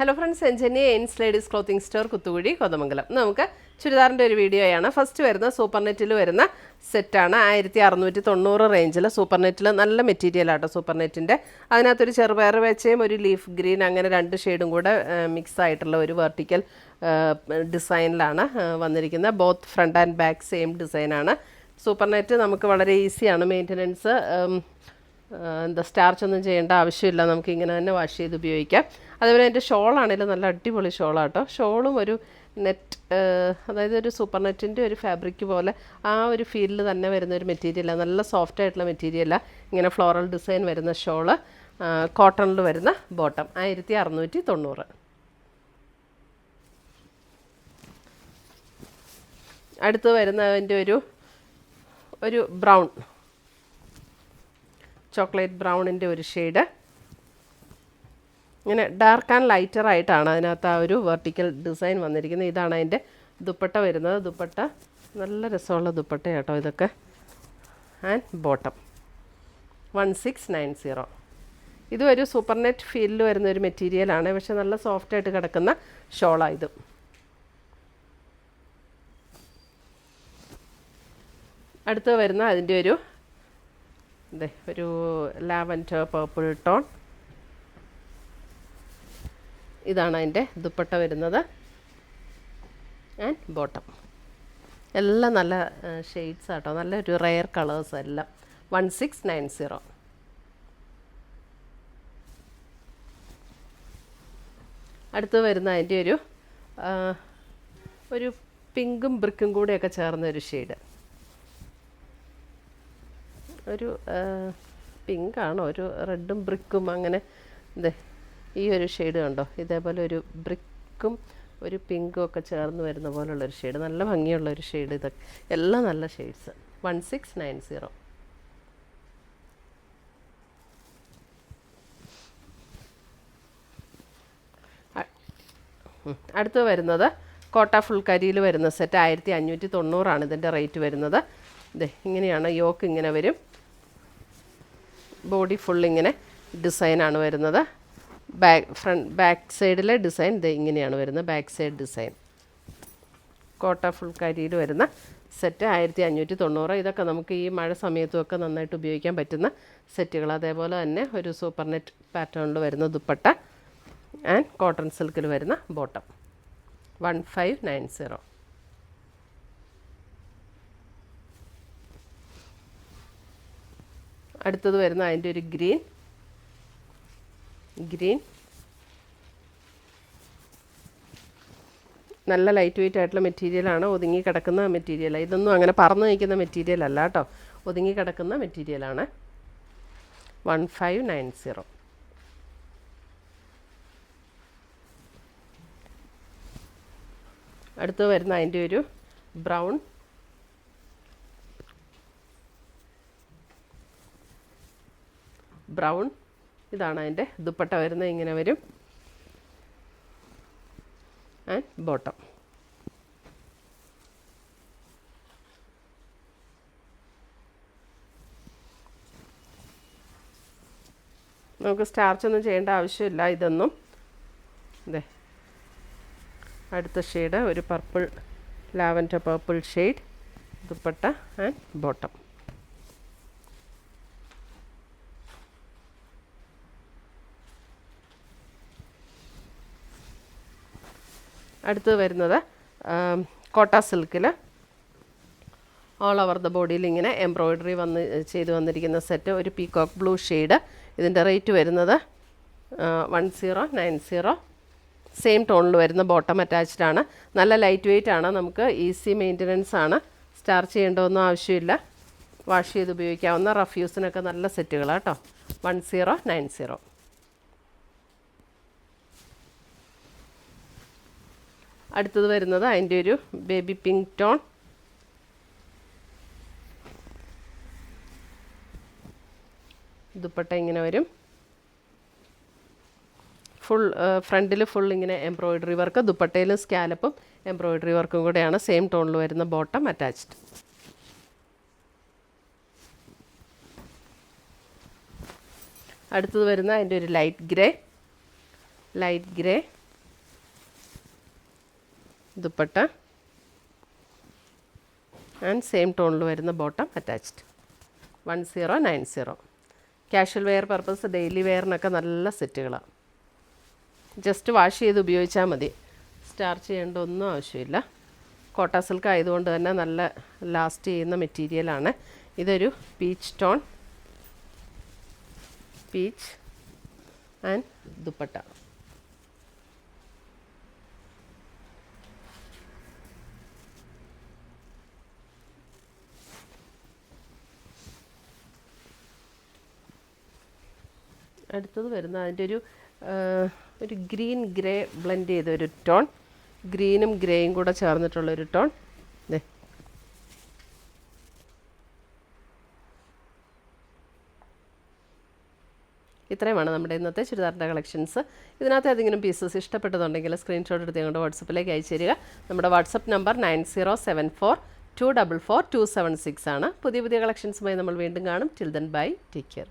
Hello friends, എൻജന്യ എയിൻസ് ladies clothing store Kuthukuzhy Kothamangalam. നമുക്ക് ചുരിദാറിൻ്റെ ഒരു വീഡിയോയാണ്. ഫസ്റ്റ് വരുന്ന സൂപ്പർ നെറ്റിൽ വരുന്ന സെറ്റാണ്. 1690 റേഞ്ചിൽ സൂപ്പർ നെറ്റിൽ നല്ല മെറ്റീരിയലാട്ടോ സൂപ്പർ നെറ്റിൻ്റെ. അതിനകത്തൊരു ചെറുപയർ വെച്ചയും ഒരു ലീഫ് ഗ്രീൻ അങ്ങനെ രണ്ട് ഷെയ്ഡും കൂടെ മിക്സ് ആയിട്ടുള്ള ഒരു വെർട്ടിക്കൽ ഡിസൈനിലാണ് വന്നിരിക്കുന്നത്. Both front and back same ഡിസൈനാണ്. സൂപ്പർ നെറ്റ് നമുക്ക് വളരെ ഈസിയാണ് മെയിൻ്റനൻസ്. സ്റ്റാർച്ച് ഒന്നും ചെയ്യേണ്ട ആവശ്യമില്ല, നമുക്ക് ഇങ്ങനെ തന്നെ വാഷ് ചെയ്ത് ഉപയോഗിക്കാം. അതേപോലെ എൻ്റെ ഷോളാണെങ്കിലും നല്ല അടിപൊളി ഷോളാട്ടോ. ഷോളും ഒരു നെറ്റ്, അതായത് ഒരു സൂപ്പർ നെറ്റിൻ്റെ ഒരു ഫാബ്രിക് പോലെ ആ ഒരു ഫീലിൽ തന്നെ വരുന്ന ഒരു മെറ്റീരിയലാണ്. നല്ല സോഫ്റ്റ് ആയിട്ടുള്ള മെറ്റീരിയലാണ്. ഇങ്ങനെ ഫ്ലോറൽ ഡിസൈൻ വരുന്ന ഷോള്, കോട്ടണിൽ വരുന്ന ബോട്ടം. 1690. അടുത്ത് വരുന്നതിൻ്റെ ഒരു ബ്രൗൺ, ചോക്ലേറ്റ് ബ്രൗണിൻ്റെ ഒരു ഷെയ്ഡ്. ഇങ്ങനെ ഡാർക്ക് ആൻഡ് ലൈറ്റർ ആയിട്ടാണ് അതിനകത്ത് ആ ഒരു വെർട്ടിക്കൽ ഡിസൈൻ വന്നിരിക്കുന്നത്. ഇതാണ് അതിൻ്റെ ദുപ്പട്ട വരുന്നത്. ദുപ്പട്ട നല്ല രസമുള്ള ദുപ്പട്ട കേട്ടോ ഇതൊക്കെ. And bottom 1690. ഇതും ഒരു സൂപ്പർ നെറ്റ് ഫീലിൽ വരുന്ന ഒരു മെറ്റീരിയലാണ്, പക്ഷെ നല്ല സോഫ്റ്റായിട്ട് കിടക്കുന്ന ഷോളാണ് ഇത്. അടുത്ത് വരുന്ന അതിൻ്റെ ഒരു ലാവൻഡർ പർപ്പിൾ ടോൺ. ഇതാണ് അതിൻ്റെ ദുപ്പട്ട വരുന്നത്. ആൻഡ് ബോട്ടം എല്ലാം നല്ല ഷെയ്ഡ്സ് ആട്ടോ, നല്ലൊരു റെയർ കളേഴ്സ് എല്ലാം. 1690. അടുത്ത് വരുന്ന അതിൻ്റെ ഒരു പിങ്കും ബ്രിക്കും കൂടെയൊക്കെ ചേർന്നൊരു ഷെയ്ഡ്. ഒരു പിങ്കാണോ, ഒരു റെഡും ബ്രിക്കും അങ്ങനെ. ഈ ഒരു ഷെയ്ഡ് കണ്ടോ, ഇതേപോലെ ഒരു ബ്രിക്കും ഒരു പിങ്കും ഒക്കെ ചേർന്ന് വരുന്ന പോലുള്ളൊരു ഷെയ്ഡ്. നല്ല ഭംഗിയുള്ളൊരു ഷെയ്ഡ്. ഇതൊക്കെ എല്ലാം നല്ല ഷെയ്ഡ്സ്. 1690. അടുത്ത് വരുന്നത് കോട്ട ഫുൾ കരിയിൽ വരുന്ന സെറ്റ്. 1590 ഇതിൻ്റെ റേറ്റ് വരുന്നത്. ഇങ്ങനെയാണ് യോക്ക്, ഇങ്ങനെ വരും. ബോഡി ഫുൾ ഇങ്ങനെ ഡിസൈനാണ് വരുന്നത്. ബാക്ക് സൈഡിലെ ഡിസൈൻ ഇങ്ങനെയാണ് വരുന്നത്. ബാക്ക് സൈഡ് ഡിസൈൻ കോട്ട ഫുൾ കരിയിൽ വരുന്ന സെറ്റ് 1590. ഇതൊക്കെ നമുക്ക് ഈ മഴ സമയത്തുമൊക്കെ നന്നായിട്ട് ഉപയോഗിക്കാൻ പറ്റുന്ന സെറ്റുകൾ. അതേപോലെ തന്നെ ഒരു സൂപ്പർ നെറ്റ് പാറ്റേണിൽ വരുന്ന ദുപ്പട്ട ആൻഡ് കോട്ടൺ സിൽക്കിൽ വരുന്ന ബോട്ടം. 1590. അടുത്തത് വരുന്ന അതിൻ്റെ ഒരു ഗ്രീൻ. നല്ല ലൈറ്റ് വെയിറ്റ് ആയിട്ടുള്ള മെറ്റീരിയലാണ്. ഒതുങ്ങി കിടക്കുന്ന മെറ്റീരിയലാണ്. ഇതൊന്നും അങ്ങനെ പറന്ന് നിൽക്കുന്ന മെറ്റീരിയൽ അല്ല കേട്ടോ, ഒതുങ്ങി കിടക്കുന്ന മെറ്റീരിയലാണ്. 1590. അടുത്ത് വരുന്ന അതിൻ്റെ ഒരു ബ്രൗൺ. ഇതാണ് അതിൻ്റെ ദുപ്പട്ട വരുന്നത്. ഇങ്ങനെ വരും. And bottom. നമുക്ക് സ്റ്റാർച്ചൊന്നും ചെയ്യേണ്ട ആവശ്യമില്ല ഇതൊന്നും. അടുത്ത ഷെയ്ഡ് ഒരു purple, lavender purple shade. Dupatta and bottom. അടുത്ത് വരുന്നത് കോട്ട സിൽക്കിൽ ഓൾ ഓവർ ദ ബോഡിയിൽ ഇങ്ങനെ എംബ്രോയ്ഡറി ചെയ്ത് വന്നിരിക്കുന്ന സെറ്റ്. ഒരു പീകോക്ക് ബ്ലൂ ഷെയ്ഡ്. ഇതിൻ്റെ റേറ്റ് വരുന്നത് 1090. സെയിം ടോണിൽ വരുന്ന ബോട്ടം അറ്റാച്ച്ഡ് ആണ്. നല്ല ലൈറ്റ് വെയിറ്റ് ആണ്. നമുക്ക് ഈസി മെയിൻ്റനൻസ് ആണ്. സ്റ്റാർച്ച് ചെയ്യേണ്ടതൊന്നും ആവശ്യമില്ല. വാഷ് ചെയ്ത് ഉപയോഗിക്കാവുന്ന റഫ് യൂസിനൊക്കെ നല്ല സെറ്റുകളാണ് കേട്ടോ. 1090. അടുത്തത് വരുന്നത് അതിൻ്റെ ഒരു ബേബി പിങ്ക് ടോൺ. ദുപ്പട്ട ഇങ്ങനെ വരും. ഫുൾ ഫ്രണ്ടിൽ ഫുൾ ഇങ്ങനെ എംബ്രോയ്ഡറി വർക്ക്. ദുപ്പട്ടയിലും സ്കാലപ്പും എംബ്രോയ്ഡറി വർക്കും കൂടെയാണ്. സെയിം ടോണിൽ വരുന്ന ബോട്ടം അറ്റാച്ച്ഡ്. അടുത്തത് വരുന്ന അതിൻ്റെ ഒരു light grey. Dupatta and same ടോണിൽ വരുന്ന bottom attached. 1090. Casual wear purpose, daily വെയറിനൊക്കെ നല്ല സെറ്റുകളാണ്. ജസ്റ്റ് വാഷ് ചെയ്ത് ഉപയോഗിച്ചാൽ മതി, സ്റ്റാർച്ച് ചെയ്യേണ്ട ഒന്നും ആവശ്യമില്ല. കോട്ട സിൽക്ക് ആയതുകൊണ്ട് തന്നെ നല്ല ലാസ്റ്റ് ചെയ്യുന്ന മെറ്റീരിയലാണ്. ഇതൊരു peach tone, peach and dupatta. അടുത്തത് വരുന്ന അതിൻ്റെ ഒരു ഗ്രീൻ ഗ്രേ ബ്ലെൻഡ് ചെയ്ത ഒരു ടോൺ, ഗ്രീനും ഗ്രേയും കൂടെ ചേർന്നിട്ടുള്ളൊരു ടോൺ. ഇത്രയുമാണ് നമ്മുടെ ഇന്നത്തെ ചുരിദാറിൻ്റെ കളക്ഷൻസ്. ഇതിനകത്ത് ഏതെങ്കിലും പീസസ് ഇഷ്ടപ്പെട്ടതുണ്ടെങ്കിൽ സ്ക്രീൻഷോട്ട് എടുത്ത് ഞങ്ങളുടെ വാട്സപ്പിലേക്ക് അയച്ചു തരിക. നമ്മുടെ വാട്സപ്പ് നമ്പർ 9074244276 ആണ്. പുതിയ കളക്ഷൻസുമായി നമ്മൾ വീണ്ടും കാണും. Till then bye, take care.